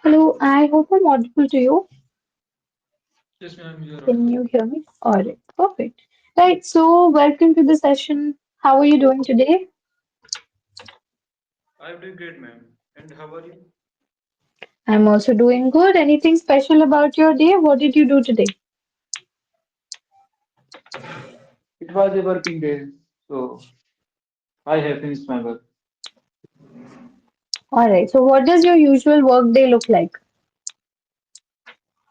Hello, I hope I'm audible to you. Yes, ma'am, you are Can audible. you hear me? All right, perfect. Right, so welcome to the session. How are you doing today? I am doing great, ma'am. And how are you? I'm also doing good. Anything special about your day? What did you do today? It was a working day, so I have finished my work. All right, so what does your usual work day look like?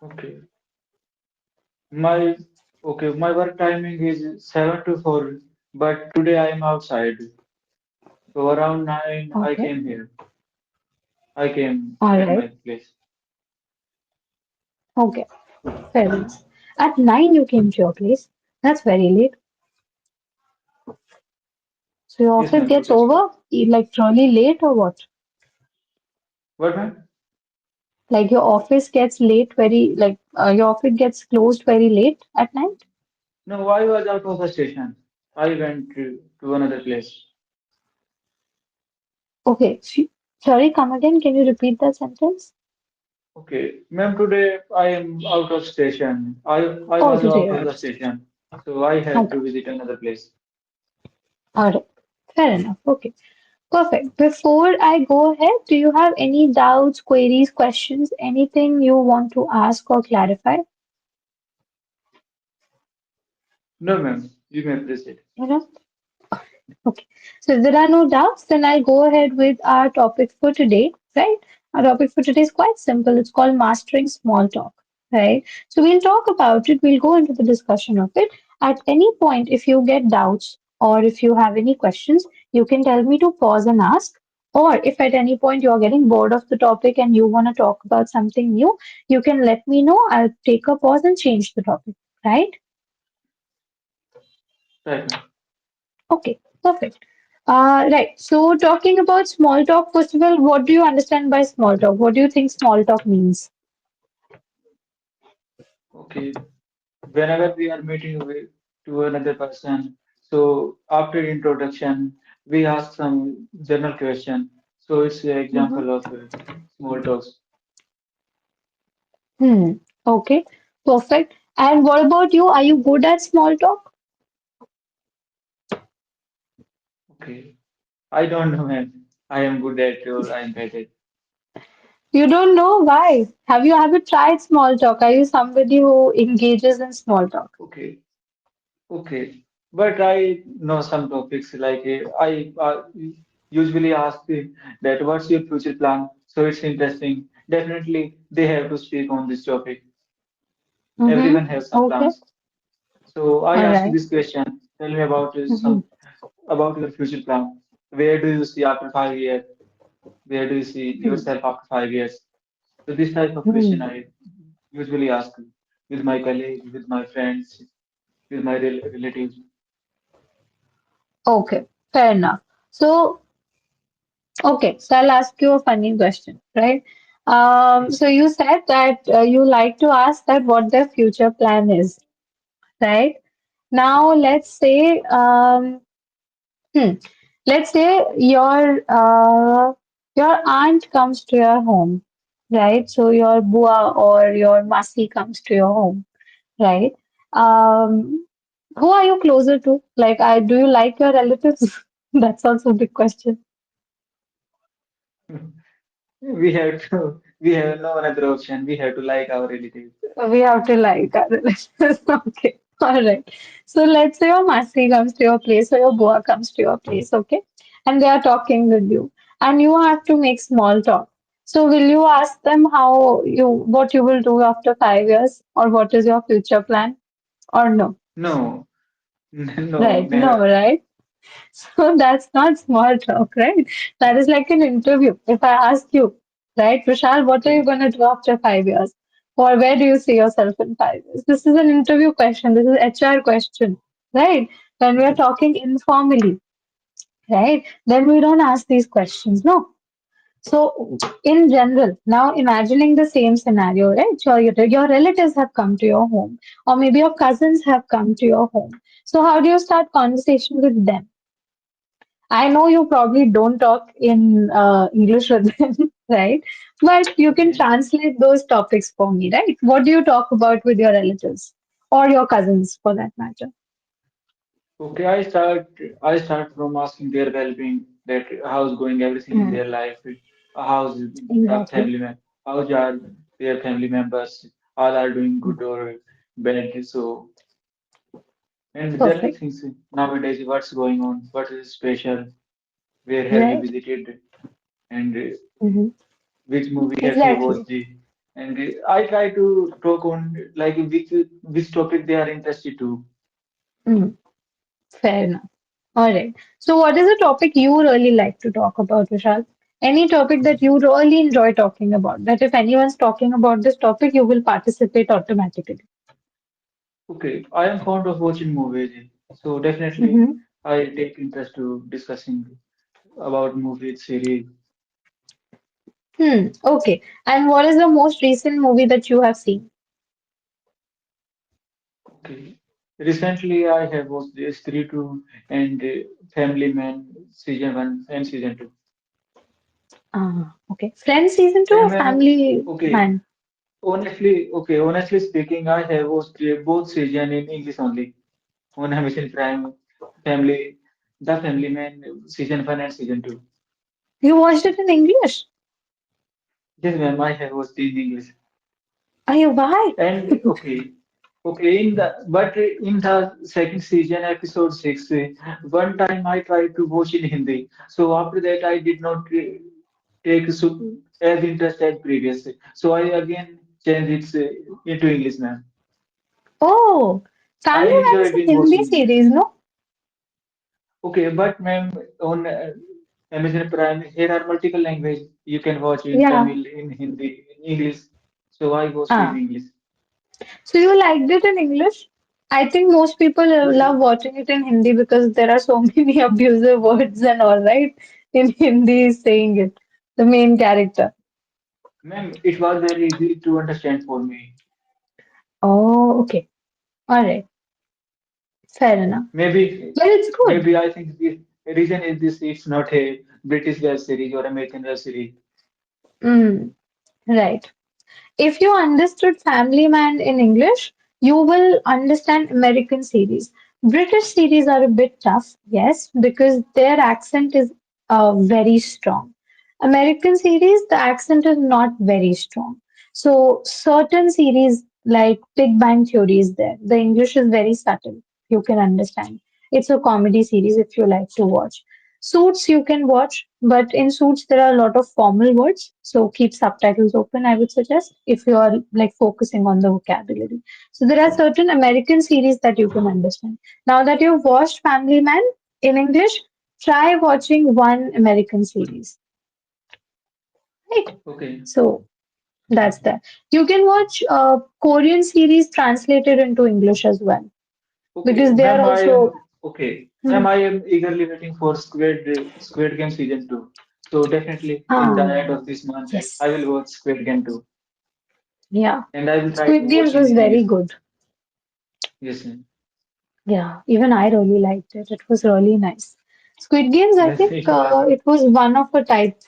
Okay. My my work timing is 7 to 4, but today I am outside. So around 9 I Okay, came here. I came all at right, my place. okay, fair enough. At 9 you came to your place. That's very late. So your Yes, office ma'am, gets totally late. over like really late or what? What, ma'am? Like your office gets late very your office gets closed very late at night? No, I was out of the station. I went to another place. Okay, sorry, come again. Can you repeat that sentence? Okay, ma'am, today I am out of station. I Oh, was today out you're of out the of state. station, so I have Okay, to visit another place. all right. Fair enough. Okay, perfect. Before I go ahead, do you have any doubts, queries, questions, anything you want to ask or clarify? No, ma'am, you may proceed. You know? Okay. So if there are no doubts, then I'll go ahead with our topic for today, right? Our topic for today is quite simple. It's called mastering small talk, right? So we'll talk about it. We'll go into the discussion of it. At any point, if you get doubts or if you have any questions, you can tell me to pause and ask. Or if at any point you're getting bored of the topic and you want to talk about something new, you can let me know. I'll take a pause and change the topic, right? Right, ma'am. Okay, perfect. Right. So, talking about small talk, first of all, what do you understand by small talk? What do you think small talk means? Okay. Whenever we are meeting with to another person, so after introduction, we ask some general question. So it's an Mm-hmm. example of small talks. Hmm. Okay, perfect. And what about you? Are you good at small talk? Okay. I don't know, man. I am good at or I am bad at. You don't know why. Have you ever tried small talk? Are you somebody who engages in small talk? Okay. Okay. But I know some topics like I usually ask that what's your future plan? So it's interesting. Definitely they have to speak on this topic. Everyone Mm-hmm. has some Okay. plans. So I All ask right. this question. Tell me about Mm-hmm. some about your future plan. Where do you see after 5 years? Where do you see yourself after 5 years? So this type of question Hmm. I usually ask with my colleagues, with my friends, with my relatives. Okay, fair enough. So, okay, so I'll ask you a funny question, right? So you said that you like to ask that what their future plan is, right? Now let's say, hmm, let's say your aunt comes to your home, right? So your bua or your masi comes to your home, right? Um, who are you closer to? Like, I do you like your relatives? That's also a big question. We have no another option. We have to like our relatives. We have to like our relatives. Okay. All right. So let's say your Masi comes to your place or your Boa comes to your place, okay? And they are talking with you. And you have to make small talk. So will you ask them what you will do after 5 years or what is your future plan or no? No, no, Right. No, never. right? So that's not small talk, right? That is like an interview. If I ask you, right, Vishal, what are you Okay. going to do after 5 years? Or where do you see yourself in 5 years? This is an interview question. This is HR question, right? When we are talking informally, right? Then we don't ask these questions, no. So, in general, now imagining the same scenario, right? So, your relatives have come to your home, or maybe your cousins have come to your home. So, how do you start conversation with them? I know you probably don't talk in English with them, right? But you can Okay. translate those topics for me, right? What do you talk about with your relatives or your cousins for that matter? Okay, I start from asking their well-being, that how's going everything in Mm, their life, how's the exactly. family how are their family members, all are doing Mm, good or bad. So and general perfect. things nowadays, what's going on, what is special, where have you Right? visited, and Hmm. which movie have you Exactly. watched, and I try to talk on like which topic they are interested to. Mm, fair enough. All right. So, what is a topic you really like to talk about, Vishal? Any topic that you really enjoy talking about, that if anyone's talking about this topic, you will participate automatically. Okay, I am fond of watching movies, so definitely Mm-hmm. I take interest to discussing about movies, series. Hmm. Okay. And what is the most recent movie that you have seen? Okay, recently I have watched the Three 2 and Family Man season 1 and season 2. Ah, okay. Friends season two And or ma'am, Family okay, Man? honestly speaking, I have watched both season in English only on Amazon Prime. Family, The Family Man season 1 and season 2. You watched it in English? Yes, ma'am, I have watched in English. Are you why? And in the second season, episode 6, one time I tried to watch in Hindi. So after that, I did not take as interest as previous. So I again changed it into English, ma'am. Oh, I Family Man is enjoyed a in Hindi watching. series, no? Okay, but ma'am, on Amazon Prime, here are multiple languages. You can watch in Yeah. Tamil, in Hindi, in English. So I watched in Ah. English. So you liked it in English? I think most people But love watching it in Hindi because there are so many abusive words and all, right? In Hindi saying it, the main character. ma'am, it was very easy to understand for me. Oh, okay. All right. Fair enough. Maybe, But it's good. maybe I think the reason is this: it's not a British web series or American web series. Mm, right. If you understood Family Man in English, you will understand American series. British series are a bit tough, yes, because their accent is very strong. American series, the accent is not very strong. So, certain series like Big Bang Theory is there. The English is very subtle. You can understand. It's a comedy series if you like to watch. Suits you can watch, but in Suits there are a lot of formal words, so keep subtitles open, I would suggest, if you are like focusing on the vocabulary. So there are certain American series that you can understand. Now that you've watched Family Man in English, try watching one American series, right? Okay, So that's that. You can watch Korean series translated into English as well, okay, because they are ma'am. I am also. okay, Hmm. ma'am. I am eagerly waiting for Squid Game season 2. So definitely, in the end Ah, of this month, I yes. will watch Squid Game 2, Yeah. and I will try to Squid watch Games in was very English. good. Yes, ma'am. Yeah, even I really liked it. It was really nice. Squid Games, I Yes, think it was. it was one of a type.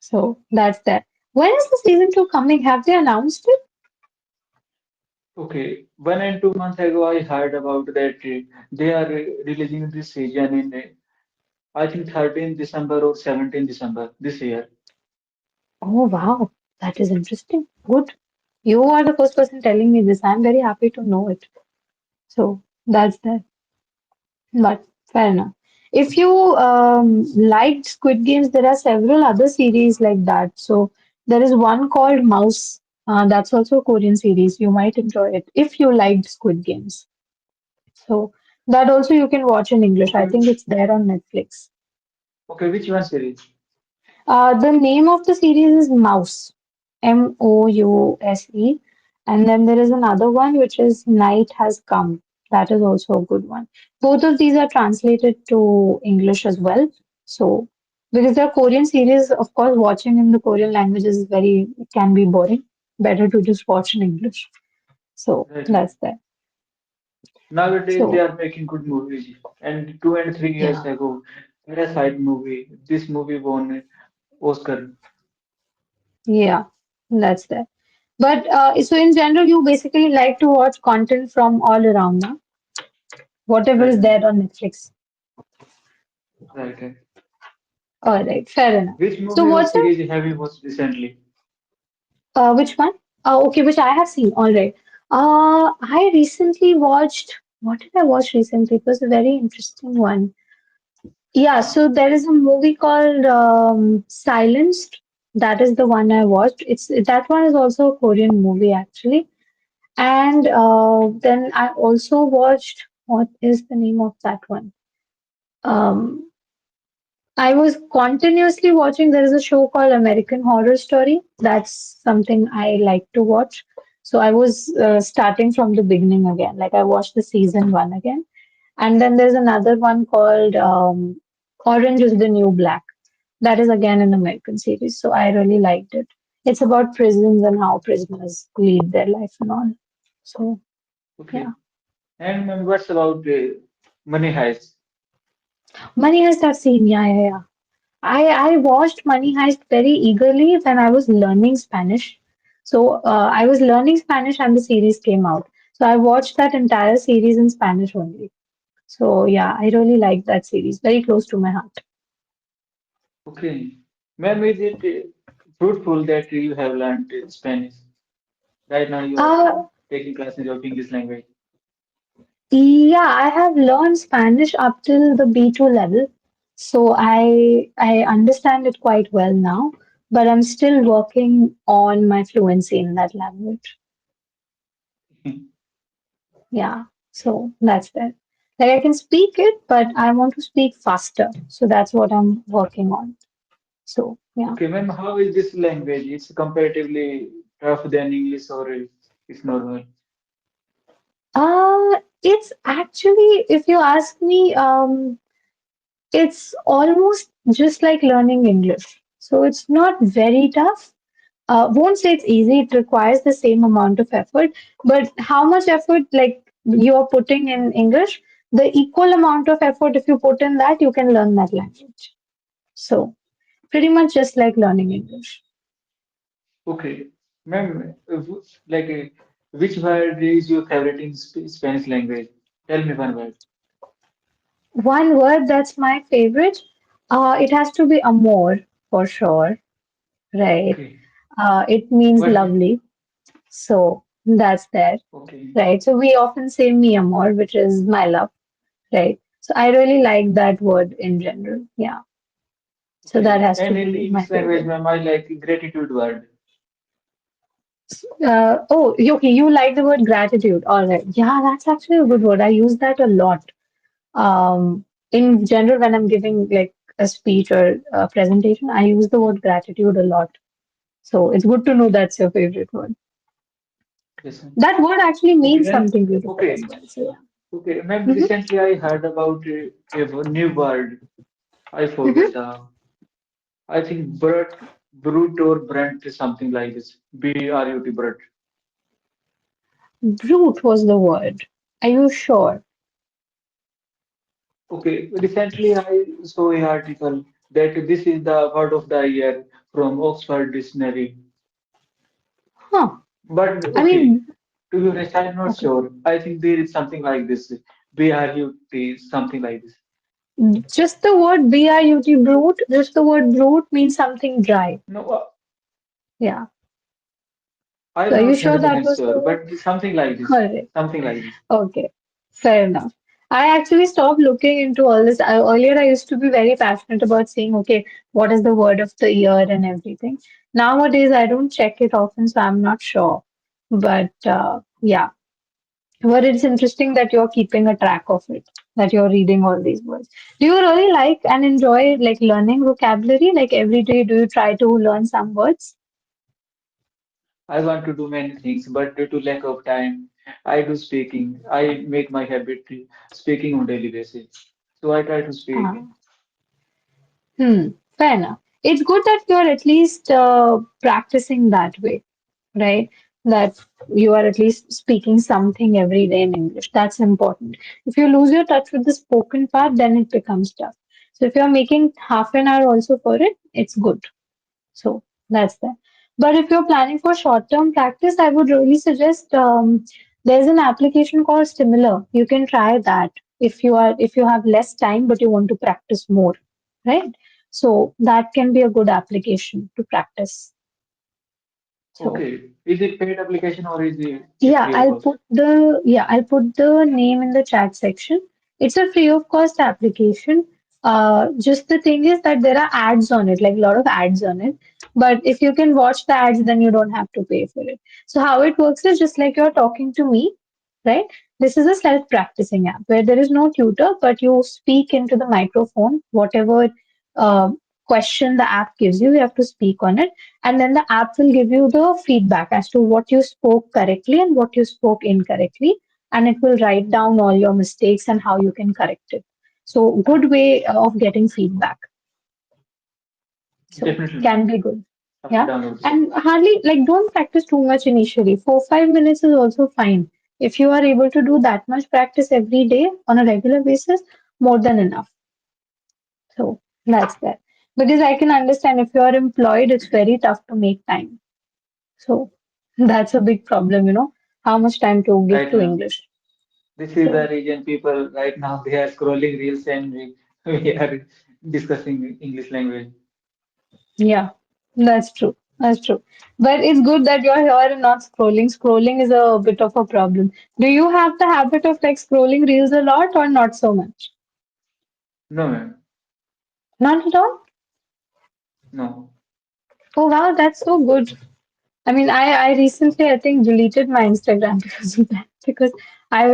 So that's that. When is the season two coming? Have they announced it? Okay, 1 and 2 months ago, I heard about that they are releasing this season in I think 13 December or 17 December this year. Oh, wow. That is interesting. Good. You are the first person telling me this. I'm very happy to know it. So that's that. But fair enough. If you liked Squid Games, there are several other series like that. So there is one called Mouse. That's also a Korean series. You might enjoy it if you liked Squid Games. So that also you can watch in English. I Okay, think it's there on Netflix. okay, which one series? The name of the series is Mouse, Mouse, and then there is another one which is Night Has Come. That is also a good one. Both of these are translated to English as well. So, because they're Korean series, of course, watching in the Korean language is very, it can be boring. Better to just watch in English. So, Right, ma'am. that's that. Nowadays, they So are making good movies. And 2 and 3 years yeah, ago, Parasite movie, this movie won Oscar. yeah, that's there. But so in general, you basically like to watch content from all around now, whatever Right, is right, there on Netflix. right, right. All right, fair enough. Which So movie or what's your series have you watched recently? which one? Okay, which I have seen. All right. I recently watched. What did I watch recently? It was a very interesting one. Yeah, so there is a movie called Silenced. That is the one I watched. It's that one is also a Korean movie actually. And then I also watched, what is the name of that one? Um, I was continuously watching. There is a show called American Horror Story. That's something I like to watch. So I was starting from the beginning again. Like I watched the season one again. And then there's another one called Orange is the New Black. That is again an American series. So I really liked it. It's about prisons and how prisoners lead their life and all. So yeah. Okay. And what's about Money Heist? Money Heist I've seen. Yeah, yeah, yeah. I watched Money Heist very eagerly when I was learning Spanish. So I was learning Spanish and the series came out. So I watched that entire series in Spanish only. So yeah, I really liked that series. Very close to my heart. Okay. Ma'am, is it fruitful that you have learned Spanish? Right now you are Uh, taking classes of English language. yeah, I have learned Spanish up till the B2 level. So I understand it quite well now, but I'm still working on my fluency in that language. Yeah, so that's that. Like I can speak it, but I want to speak faster. So that's what I'm working on. So yeah. Okay, ma'am, how is this language? It's comparatively tough than English or it's normal? It's actually, if you ask me, it's almost just like learning English. So it's not very tough. Won't say it's easy. It requires the same amount of effort, but how much effort like you are putting in English, the equal amount of effort if you put in that, you can learn that language. So pretty much just like learning English. Okay, ma'am, which word is your favorite in Spanish language? Tell me one word. One word that's my favorite, it has to be amor for sure, right? Okay, It means what? lovely, so that's there, Okay, right? So we often say mi amor, which is my love, right? So I really like that word in general. Yeah, so that okay. has to And in be my English language, favorite. ma'am, I like gratitude word. Oh, okay, you like the word gratitude. All right. Yeah, that's actually a good word. I use that a lot. In general, when I'm giving like a speech or a presentation, I use the word gratitude a lot. So it's good to know that's your favorite word. Yes, ma'am. That word actually Okay, means then. something beautiful as Okay, well. So okay, ma'am. yeah. Recently, I heard about a new word. I forgot Hmm. the. I think brute or brunt, something like this. BRUT, brut. Brute was the word. Are you sure? Okay, recently I saw an article that this is the word of the year from Oxford Dictionary. Huh. But I okay, mean, to be honest, I'm not okay. sure. I think there is something like this. BRUT, something like this. Just the word B-R-U-T, brute, just the word brute means something dry. No, Yeah. So I'm are you not sure that 100% was the sure, word? but something like All this. right. Something like this. Okay. Fair enough. I actually stopped looking into all this. Earlier, I used to be very passionate about saying, okay, what is the word of the year and everything. Nowadays, I don't check it often, so I'm not sure. But yeah, but it's interesting that you're keeping a track of it, that you're reading all these words. Do you really like and enjoy like learning vocabulary? Like every day, do you try to learn some words? I want to do many things, but due to lack of time, I do speaking. I make my habit speaking on daily basis. So I try to speak. Uh, Fair enough. It's good that you're at least practicing that way, right? that you are at least speaking something every day in English. That's important. If you lose your touch with the spoken part, then it becomes tough. So if you're making half an hour also for it, it's good. So that's that. But if you're planning for short-term practice, I would really suggest there's an application called Stimulor. You can try that if you have less time but you want to practice more, right? So that can be a good application to practice. So Okay. Is it paid application or is it yeah, free of cost? I'll put the name in the chat section. It's a free of cost application. Just the thing is that there are ads on it, like a lot of ads on it. But if you can watch the ads, then you don't have to pay for it. So how it works is just like you're talking to me, right? This is a self-practicing app where there is no tutor, but you speak into the microphone, whatever uh, question the app gives you have to speak on it, and then the app will give you the feedback as to what you spoke correctly and what you spoke incorrectly, and it will write down all your mistakes and how you can correct it. So good way of getting feedback. So Definitely. can be good. I will Yeah. download this And application. hardly like don't practice too much initially. 4 5 minutes is also fine. If you are able to do that much practice every day on a regular basis, more than enough. So that's that. Because I can understand if you are employed, it's very tough to make time. So that's a big problem, how much time to give Right to now. English. This is the So region people right now they are scrolling reels and we are discussing English language. yeah, that's true. That's true. But it's good that you're here and not scrolling. Scrolling is a bit of a problem. Do you have the habit of like scrolling reels a lot or not so much? No, ma'am. Not at all? No. Oh wow, that's so good. I mean, I recently I think deleted my Instagram because of that because I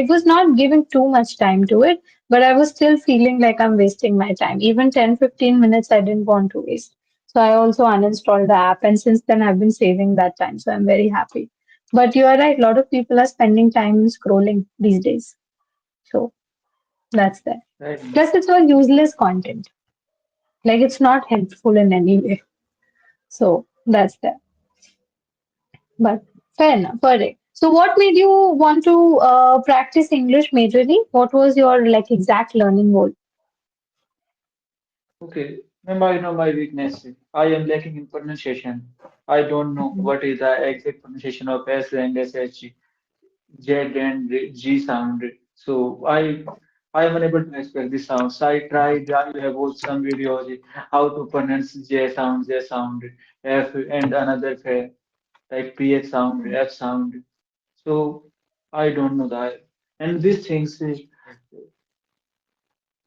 was not giving too much time to it, but I was still feeling like I'm wasting my time. Even 10 15 minutes I didn't want to waste. So I also uninstalled the app, and since then I've been saving that time. So I'm very happy. But you are right, a lot of people are spending time in scrolling these days. So that's that. Right now. Plus it's all useless content. Like it's not helpful in any way. So that's that. But fair enough, correct. So, what made you want to practice English majorly? What was your like exact learning goal? Okay. Ma'am, I know my weakness. I am lacking in pronunciation. I don't know Mhm. what is the exact pronunciation of S and SH, Z and G sound. So I am unable to express the sounds. I tried, I have watched some videos how to pronounce J sound, F and another like PH sound, F sound. So I don't know that. And these things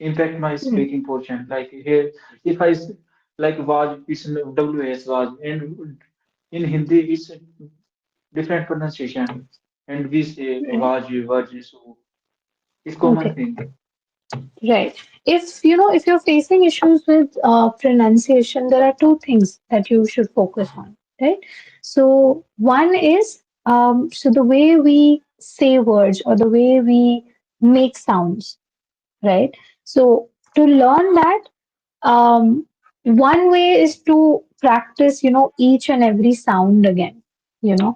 impact my Hmm. speaking portion. Like here, if like was, it's WS was, and in Hindi it's a different pronunciation, and we say Right. was, so it's common Okay. thing. Right. If if you're facing issues with pronunciation, there are two things that you should focus on. Right. So one is so the way we say words or the way we make sounds. Right. So to learn that, Um, one way is to practice, each and every sound again, you know.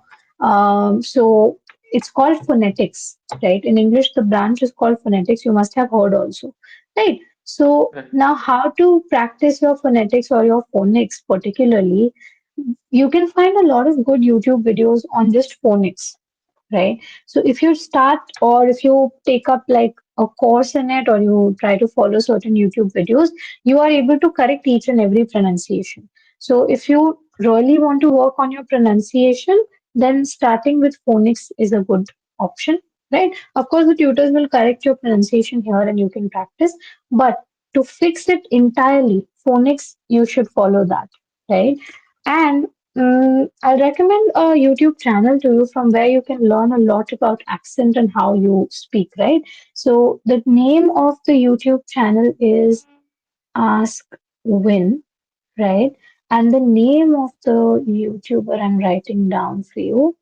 So it's called phonetics, right? In English, the branch is called phonetics. You must have heard also, right? So Right. now, how to practice your phonetics or your phonics particularly? You can find a lot of good YouTube videos on just phonics, right? So if you start or if you take up like a course in it or you try to follow certain YouTube videos, you are able to correct each and every pronunciation. So if you really want to work on your pronunciation, then starting with phonics is a good option, right? Of course, the tutors will correct your pronunciation here and you can practice, but to fix it entirely, phonics, you should follow that, right? And I'll recommend a YouTube channel to you from where you can learn a lot about accent and how you speak, right? So the name of the YouTube channel is Ask Win, right? And the name of the YouTuber I'm writing down for you.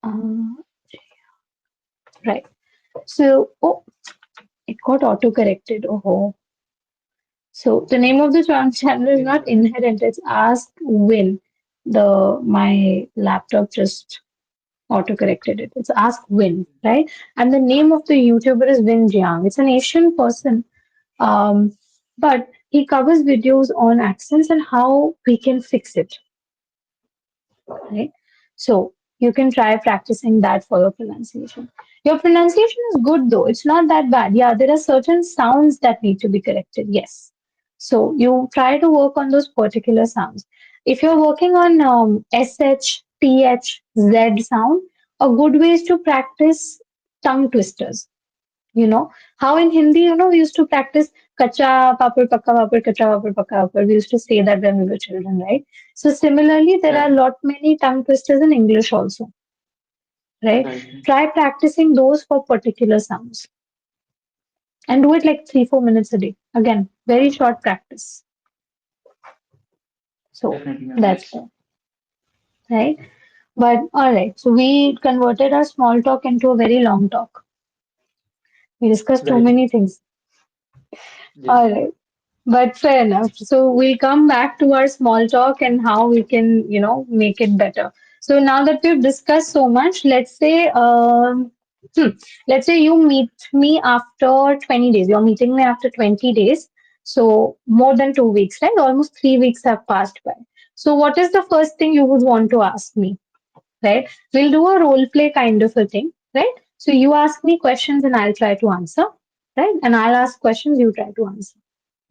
Uh, right. So, oh, it got auto corrected. Oh, so the name of the channel is Okay. not Inherent, it's Ask Win. my laptop just auto corrected it. It's Ask Win, right? And the name of the YouTuber is Win Jiang. It's an Asian person, um, but he covers videos on accents and how we can fix it, right? So you can try practicing that for your pronunciation. Your pronunciation is good though. It's not that bad. Yeah, there are certain sounds that need to be corrected. Yes. So you try to work on those particular sounds. If you're working on SH, TH, Z sound, a good way is to practice tongue twisters. You know how in Hindi, we used to practice kacha papad pakka papad, kacha papad pakka papad. We used to say that when we were children, right? So similarly, there are Right, lot many tongue twisters in English also, right? right. Try practicing those for particular sounds and do it like 3 4 minutes a day. Again, very short practice. So Definitely, ma'am. that's Yes. there, right? But all right, so we converted our small talk into a very long talk. We discussed too Right. many things. Yes. All right. But fair enough. So we'll come back to our small talk and how we can, make it better. So now that we've discussed so much, let's say you meet me after 20 days. You're meeting me after 20 days. So more than 2 weeks, right? Almost 3 weeks have passed by. So what is the first thing you would want to ask me? Right? We'll do a role play kind of a thing, right? So you ask me questions and I'll try to answer, right? And I'll ask questions, you try to answer,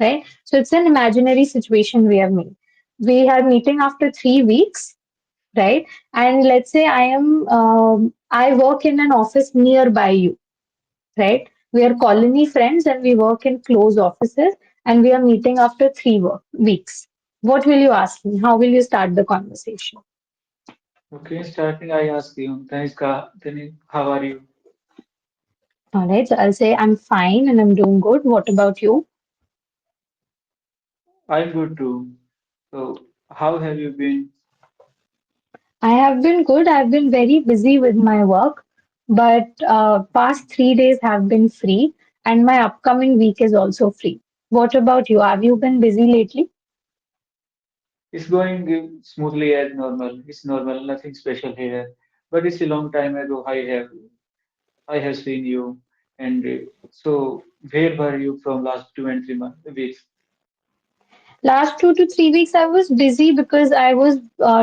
right? So it's an imaginary situation we have made. We are meeting after 3 weeks, right? And let's say I work in an office nearby you, right? We are colony friends and we work in close offices and we are meeting after 3 weeks. What will you ask me? How will you start the conversation? Okay, starting, I ask you, Tanishka, how are you? All right, so I'll say I'm fine and I'm doing good. What about you? I'm good too. So, how have you been? I have been good. I've been very busy with my work, but past 3 days have been free, and my upcoming week is also free. What about you? Have you been busy lately? It's going smoothly as normal. It's normal, nothing special here. But it's a long time ago I have seen you. And so, where were you from last 2 and 3 months, weeks? Last 2 to 3 weeks, I was busy because I was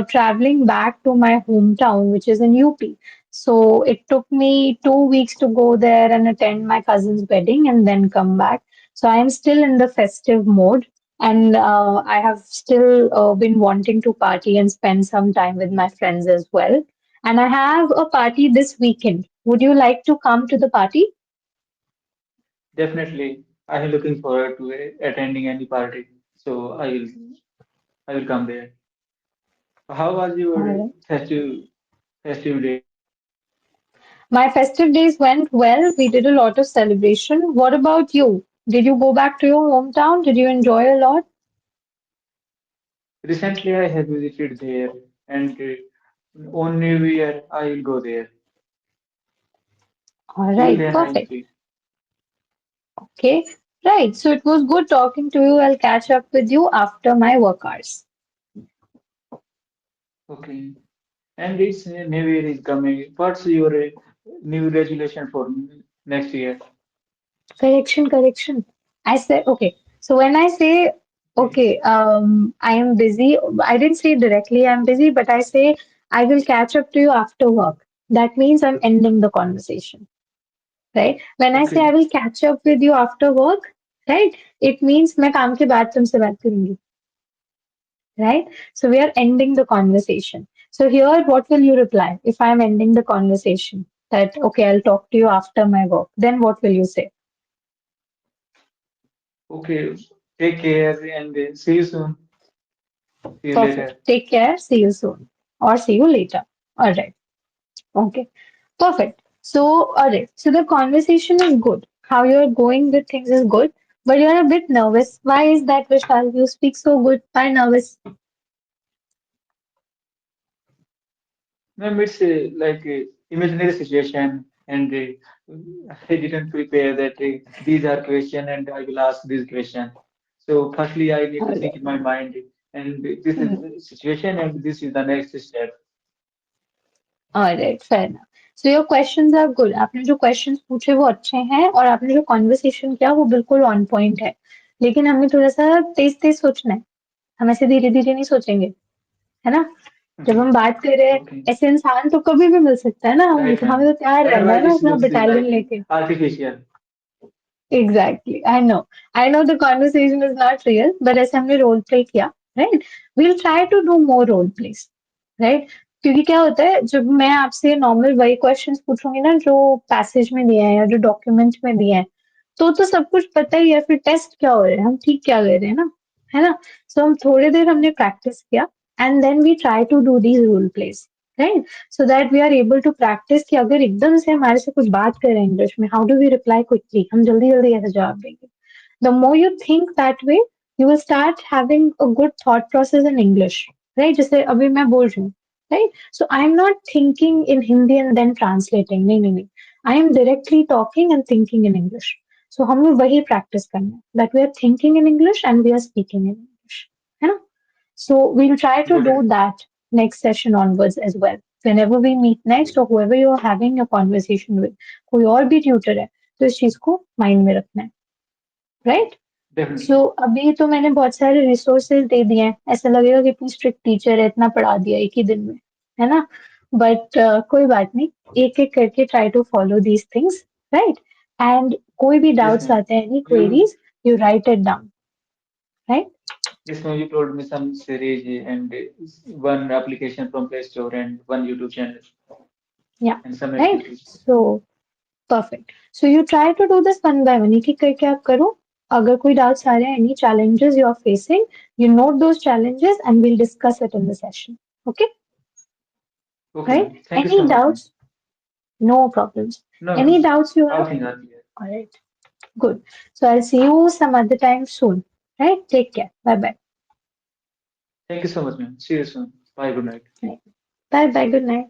traveling back to my hometown, which is in UP. So it took me 2 weeks to go there and attend my cousin's wedding and then come back. So I am still in the festive mode, and I have still been wanting to party and spend some time with my friends as well. And I have a party this weekend. Would you like to come to the party? Definitely, I am looking forward to attending any party. So, I will come there. How was All your right. festive day? My festive days went well. We did a lot of celebration. What about you? Did you go back to your hometown? Did you enjoy a lot? Recently, I have visited there, and on New Year, I will go there. All Till right, then, I am perfect. free. Okay, right. So it was good talking to you. I'll catch up with you after my work hours. Okay. And it's New Year is coming. What's your new resolution for next year? Correction, correction. I said, okay. So when I say, Okay. okay, I am busy, I didn't say directly I'm busy, but I say I will catch up to you after work. That means I'm ending the conversation. Right? When I say I Okay. will catch up with you after work, right? It means मैं काम के बाद तुमसे बात करूंगी, right? So we are ending the conversation. So here, what will you reply if I am ending the conversation? That okay, I'll talk to you after my work. Then what will you say? Okay. Take care and see you soon. See you Perfect. later. Take care. See you soon, or see you later. All right. Okay. Perfect. So, all right. So the conversation is good. How you're going with things is good, but you're a bit nervous. Why is that, Vishal? You speak so good. Why nervous? Ma'am, it's like a imaginary situation, and I didn't prepare that these are question and I will ask this question. So, firstly, I need All to think right. in my mind, and this is the situation, and this is the next step. Alright fair enough so your questions are good आपने जो questions पूछे वो अच्छे हैं और आपने जो conversation किया वो बिल्कुल ऑन पॉइंट है लेकिन हमें थोड़ा सा तेज तेज सोचना है हम ऐसे धीरे धीरे नहीं सोचेंगे है ना जब हम बात कर रहे हैं Okay, ऐसे इंसान तो कभी भी मिल सकता है ना right, हमें ma'am. तो तैयार That's रहना why है ना this अपना looks बटालियन like लेके artificial. Exactly. I know. I know the conversation is not real, but ऐसे हमने role play किया, right? We'll try to do more role plays, right? क्योंकि क्या होता है जब मैं आपसे नॉर्मल वही क्वेश्चंस पूछूंगी ना जो पैसेज में दिए हैं या जो डॉक्यूमेंट में दिए हैं तो सब कुछ पता ही है फिर टेस्ट क्या हो रहा है हम ठीक क्या कर रहे हैं ना है ना सो हम थोड़ी देर हमने प्रैक्टिस किया and then we try to do these role plays right so that we are able to practice कि अगर एकदम से हमारे से कुछ बात करें इंग्लिश में how do we reply quickly हम जल्दी जल्दी ऐसे जवाब देंगे the more you think that way, you will start having a good thought process in English, right? जैसे अभी मैं बोल रही हूँ, right? So I'm not thinking in Hindi and then translating. नहीं नहीं नहीं. I am directly talking and thinking in English. So हमें वही practice करना है. That we are thinking in English and we are speaking in English. है ना? So we'll try to Got do it. that next session onwards as well. Whenever we meet next or whoever you are having a conversation with, कोई और भी tutor है, तो इस चीज को mind में रखना है. Right so Definitely. अभी तो मैंने बहुत सारे रिसोर्सेज दे दिए हैं ऐसा लगेगा कि इतनी स्ट्रिक्ट टीचर है इतना पढ़ा दिया एक ही दिन में है ना बट कोई बात नहीं एक एक करके try to follow these things right and कोई भी Yes, डाउट्स ma'am. आते हैं any You, queries you write it down right yes, ma'am. You told me some series and one application from Play Store and one YouTube channel या and some right activities. So perfect so you try to do this one by one एक एक करके आप करो अगर कोई doubts आ रहे हैं any challenges you are facing you note those challenges and we'll discuss it in the session okay Okay, right ma'am. Thank you any so much, ma'am. doubts no problems No, any no. doubts you All have things are clear. all right good so I'll see you some other time soon right take care bye bye Thank you so much, ma'am. See you soon. Bye. Good night. bye bye good night